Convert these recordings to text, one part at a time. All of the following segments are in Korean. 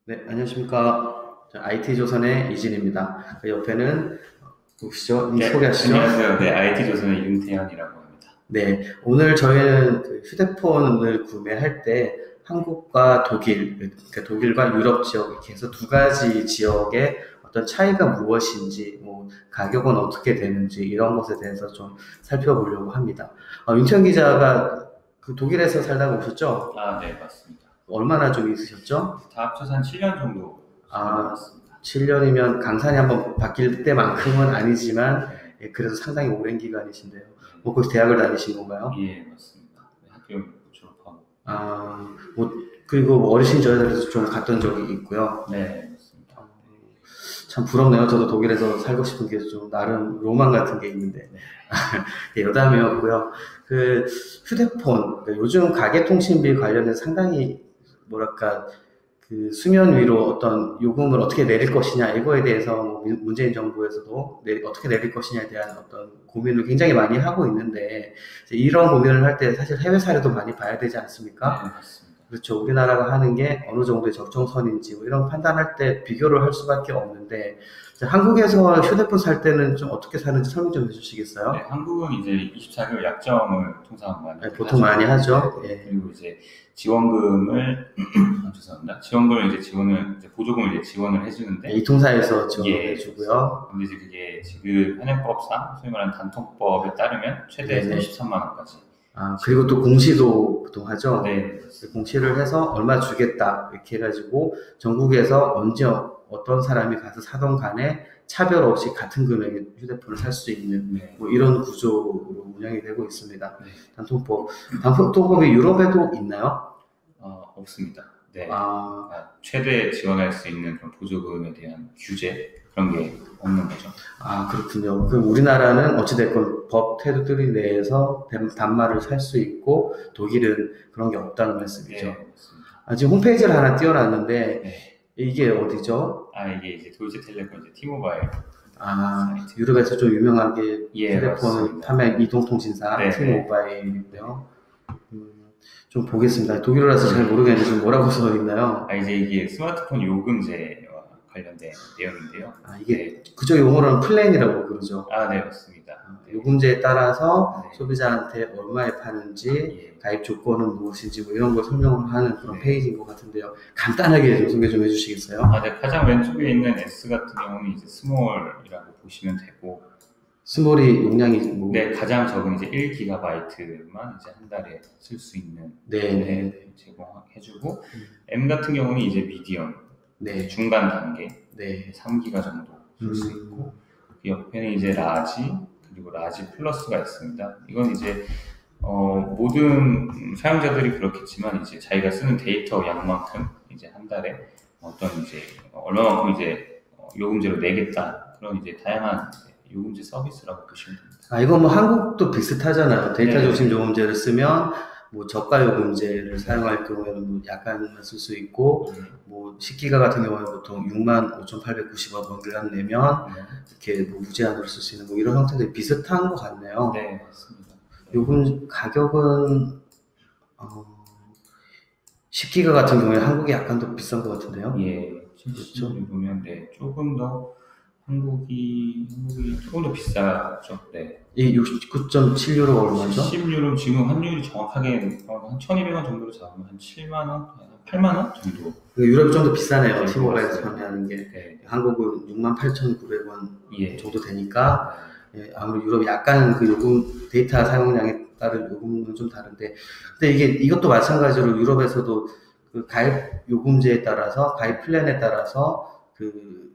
네, 안녕하십니까. IT조선의 이진입니다. 그 옆에는 누구시죠? 네, 소개하시죠. 안녕하세요. 네, IT조선의 윤태현이라고 합니다. 네, 오늘 저희는 그 휴대폰을 구매할 때 한국과 독일, 그러니까 독일과 유럽 지역 이렇게 해서 두 가지 지역의 어떤 차이가 무엇인지, 뭐 가격은 어떻게 되는지 이런 것에 대해서 좀 살펴보려고 합니다. 윤태현 기자가 그 독일에서 살다가 오셨죠? 아, 네, 맞습니다. 얼마나 좀 있으셨죠? 다 합쳐서 한 7년 정도 아, 살아봤습니다. 7년이면 강산이 한번 바뀔 때만큼은 아니지만, 네, 그래도 상당히 오랜 기간이신데요. 네, 뭐, 거기서 대학을 다니신 건가요? 예, 맞습니다. 네, 학교 졸업하고. 뭐, 그리고 뭐 어르신 저에서 좀 갔던 적이 있고요. 네, 맞습니다. 참 부럽네요. 저도 독일에서 살고 싶은 게 좀 나름 로망 같은 게 있는데. 네, 여담이었고요. 그 휴대폰, 그러니까 요즘 가계통신비 관련해서 상당히 뭐랄까 그 수면 위로 어떤 요금을 어떻게 내릴 것이냐 이거에 대해서 뭐 문재인 정부에서도 어떻게 내릴 것이냐에 대한 어떤 고민을 굉장히 많이 하고 있는데 이제 이런 고민을 할 때 사실 해외 사례도 많이 봐야 되지 않습니까? 네, 맞습니다. 그렇죠. 우리나라가 하는 게 어느 정도의 적정선인지 뭐 이런 판단할 때 비교를 할 수밖에 없는데 이제 한국에서 휴대폰 살 때는 좀 어떻게 사는지 설명 좀 네, 해주시겠어요? 한국은 이제 24개월 약정을 통상 많이 네, 보통 하죠. 많이 하죠. 네, 예. 그리고 이제 지원금을 죄송합니다. 지원금을 이제 보조금을 이제 지원을 해주는데 이 통사에서 예. 지원해주고요. 근데 이제 그게 지금 현행법상 소위 말하는 단통법에 따르면 최대 네네. 33만 원까지. 그리고 또 공시도 보통 하죠. 네. 그 공시를 해서 얼마 주겠다 이렇게 해가지고 전국에서 언제 어떤 사람이 가서 사던 간에 차별 없이 같은 금액의 휴대폰을 살 수 있는 네. 뭐 이런 구조로 운영이 되고 있습니다. 네. 단통법이 유럽에도 있나요? 없습니다. 네. 아, 최대 지원할 수 있는 그런 보조금에 대한 규제 그런 게 없는 거죠. 그렇군요. 그럼 우리나라는 어찌됐건 법 테두리 내에서 단말을 살 수 있고 독일은 그런 게 없다는 말씀이죠. 네, 맞습니다. 지금 홈페이지를 하나 띄워놨는데 네. 이게 어디죠? 이게 이제 도이치텔레콤 이제 티모바일 사이트. 유럽에서 좀 유명하게 예, 휴대폰 맞습니다. 판매 이동통신사 네, T모바일인데요. 좀 보겠습니다. 독일어라서 잘 모르겠는데 좀 뭐라고 써 있나요? 이제 이게 스마트폰 요금제와 관련된 내용인데요. 이게 그쪽 용어로는 플랜이라고 그러죠. 네, 맞습니다. 요금제에 따라서 네. 소비자한테 얼마에 파는지, 예. 가입 조건은 무엇인지 뭐 이런 걸 설명을 하는 그런 네. 페이지인 것 같은데요. 간단하게 좀 소개 좀 해주시겠어요? 네, 가장 왼쪽에 있는 S 같은 경우는 이제 스몰이라고 보시면 되고, 스몰이 용량이 뭐, 네, 가장 적은 이제 1GB만 이제 한 달에 쓸 수 있는 네. 제공해주고, M 같은 경우는 이제 미디엄, 네. 중간 단계, 네. 3기가 정도 쓸 수 있고, 그 옆에는 이제 라지, 그리고 라지 플러스가 있습니다. 이건 이제 모든 사용자들이 그렇겠지만 이제 자기가 쓰는 데이터 양만큼 이제 한 달에 어떤 이제 얼마만큼 이제 요금제로 내겠다 그런 이제 다양한 요금제 서비스라고 보시면 됩니다. 이건 뭐 한국도 비슷하잖아요. 데이터 네. 중심 요금제를 쓰면 뭐 저가 요금제를 사용할 경우에는 뭐 약간만 쓸 수 있고 뭐 10기가 같은 경우는 보통 65,890원 내면 이렇게 뭐 무제한으로 쓸 수 있는 뭐 이런 형태들이 비슷한 것 같네요. 네, 맞습니다. 요금 가격은 10기가 같은 경우에 한국이 약간 더 비싼 것 같은데요. 예, 그렇죠. 70 보면 네, 조금 더 한국이 조금 더 비싸죠. 네. 이 69.7유로가 얼마죠? 70유로 지금 환율이 정확하게 한 1,200원 정도로 잡으면 한 7만 원, 8만 원 정도. 유럽이 좀 더 비싸네요. 네, T모바일에서 맞습니다. 판매하는 게. 네. 한국은 68,900원 예. 정도 되니까 아무래도 유럽이 약간 그 요금 데이터 사용량에 따른 요금은 좀 다른데 근데 이것도 마찬가지로 유럽에서도 그 가입 요금제에 따라서 가입 플랜에 따라서 그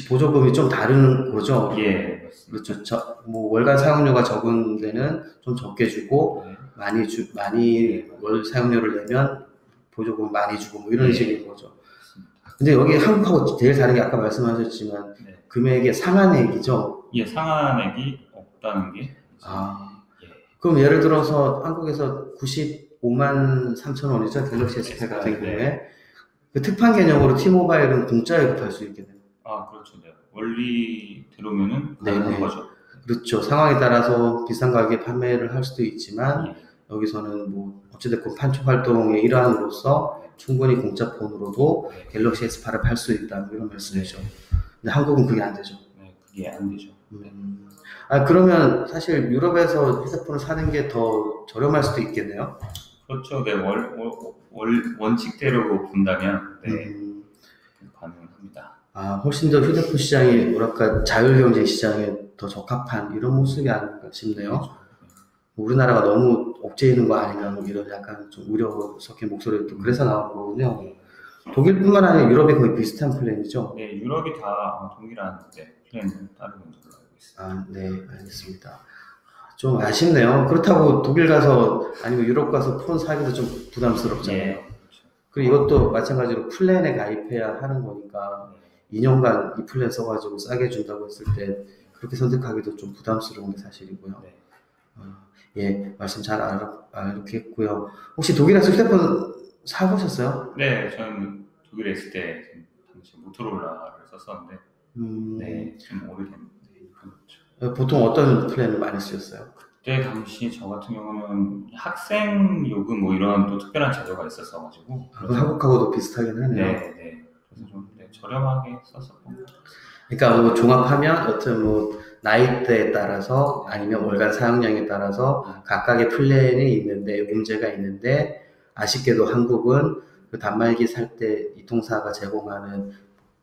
보조금이 좀 다른 거죠. 예, 그렇죠. 뭐 월간 사용료가 적은 데는 좀 적게 주고 많이 월 사용료를 내면 보조금 많이 주고 뭐 이런 식인 거죠. 근데 여기 한국하고 제일 다른 게 아까 말씀하셨지만 금액의 상한액이죠. 예, 상한액이 없다는 게. 그럼 예를 들어서 한국에서 95만 3천 원이죠. 갤럭시 S10 같은 경우에 그 특판 개념으로 T모바일은 공짜에 급할 수 있겠네요. 그렇죠. 네. 원리대로면은 가능한 거죠. 그렇죠. 상황에 따라서 비싼 가격에 판매를 할 수도 있지만 여기서는 뭐 어찌됐건 판촉 활동의 일환으로서 충분히 공짜 폰으로도 네. 갤럭시 S8을 팔 수 있다 뭐 이런 말씀이죠. 네. 근데 한국은 그게 안 되죠. 네, 그게 안 되죠. 네. 그러면 사실 유럽에서 휴대폰을 사는 게 더 저렴할 수도 있겠네요. 그렇죠. 네, 원칙대로 본다면 네, 가능합니다. 훨씬 더 휴대폰 시장이 뭐랄까 자율경제 시장에 더 적합한 이런 모습이 아닌가 싶네요. 그렇죠. 우리나라가 너무 옥죄이는 거 아닌가 뭐 이런 약간 좀 우려 섞인 목소리도 그래서 나온 거군요. 독일뿐만 아니라 유럽이 거의 비슷한 플랜이죠. 네, 유럽이 다 동일한 플랜을 따르고 있는 걸로 알고 있습니다. 네, 알겠습니다. 좀 아쉽네요. 그렇다고 독일 가서 아니면 유럽 가서 폰 사기도 좀 부담스럽잖아요. 네, 그렇죠. 그리고 이것도 마찬가지로 플랜에 가입해야 하는 거니까 2년간 이 플랜 써가지고 싸게 준다고 했을 때 그렇게 선택하기도 좀 부담스러운 게 사실이고요. 네. 예, 말씀 잘 알겠고요. 혹시 독일에서 휴대폰 사보셨어요? 네, 저는 독일에 있을 때 당시 모토로라를 썼었는데 네, 좀 오래됐는데 그렇죠. 보통 어떤 플랜을 많이 쓰셨어요? 그때 당시 저 같은 경우는 학생 요금 뭐 이런 또 특별한 제도가 있었어가지고 한국하고도 비슷하긴 하네요. 네. 그래서 좀 저렴하게 썼었던 것 같아요. 그러니까 뭐 종합하면 어떤 뭐 나이대에 따라서 아니면 월간 사용량에 따라서 각각의 플랜이 있는데 문제가 있는데 아쉽게도 한국은 그 단말기 살 때 이통사가 제공하는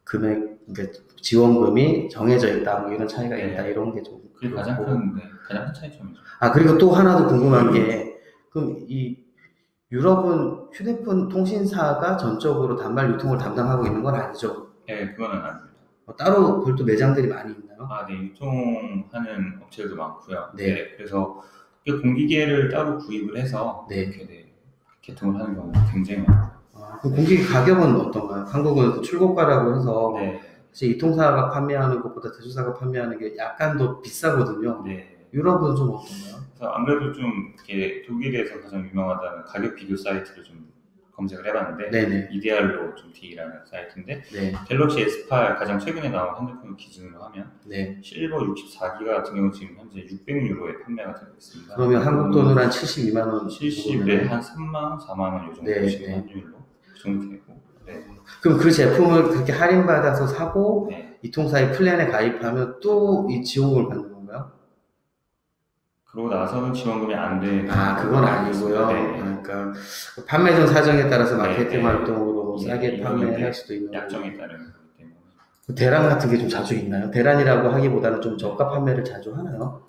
금액, 그러니까 지원금이 정해져 있다, 뭐 이런 차이가 있다, 이런 게 좀. 그게 가장 큰 차이점이죠. 그리고 또 하나 더 궁금한 게, 그럼 이 유럽은 휴대폰 통신사가 전적으로 단말 유통을 담당하고 있는 건 아니죠? 네, 그거는 아닙니다. 따로 별도 매장들이 많이 있나요? 네, 유통하는 업체들도 많고요. 네. 그래서 그 공기계를 따로 구입을 해서 이렇게 개통을 하는 경우가 굉장히 많아요. 그 공기계 가격은 어떤가요? 한국은 출고가라고 해서 사실 이통사가 판매하는 것보다 제조사가 판매하는 게 약간 더 비싸거든요. 유럽은 좀 어떤가요? 그래서 아무래도 좀 이렇게 독일에서 가장 유명하다는 가격 비교 사이트를 좀 검색을 해봤는데 이데알로 좀 D라는 사이트인데 갤럭시 S8 가장 최근에 나온 핸드폰을 기준으로 하면 실버 64기가 같은 경우 지금 현재 600유로에 판매가 되고 있습니다. 그러면 한국 돈으로 한 72만 원? 70에 한 3만 원, 4만 원 요 정도 지금 환율로 그 정도 되고. 그럼 그 제품을 그렇게 할인받아서 사고 이통사의 플랜에 가입하면 또 이 지원금을 받는 건가요? 그러고 나서는 지원금이 안 되는 그건 아니고요. 그러니까 판매점 사정에 따라서 마케팅 활동으로 싸게 판매할 수도 있는 약정에 따른 거기 때문에. 대란 같은 게 좀 자주 있나요? 대란이라고 하기보다는 좀 저가 판매를 자주 하나요?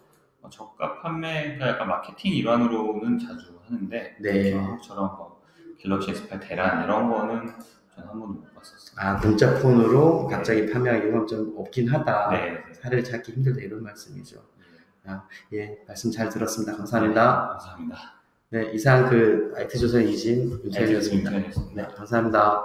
저가 판매가 약간 마케팅 일환으로는 자주 하는데 한국처럼 뭐 갤럭시 S8 대란 이런 거는 저는 한 번도 못 봤었어요. 공짜 폰으로 갑자기 판매하기 이건 좀 없긴 하다. 사례를 찾기 힘들다 이런 말씀이죠. 예, 말씀 잘 들었습니다. 감사합니다. 감사합니다. 네, 이상 그 IT조선 이진 윤태현이었습니다. 네, 감사합니다.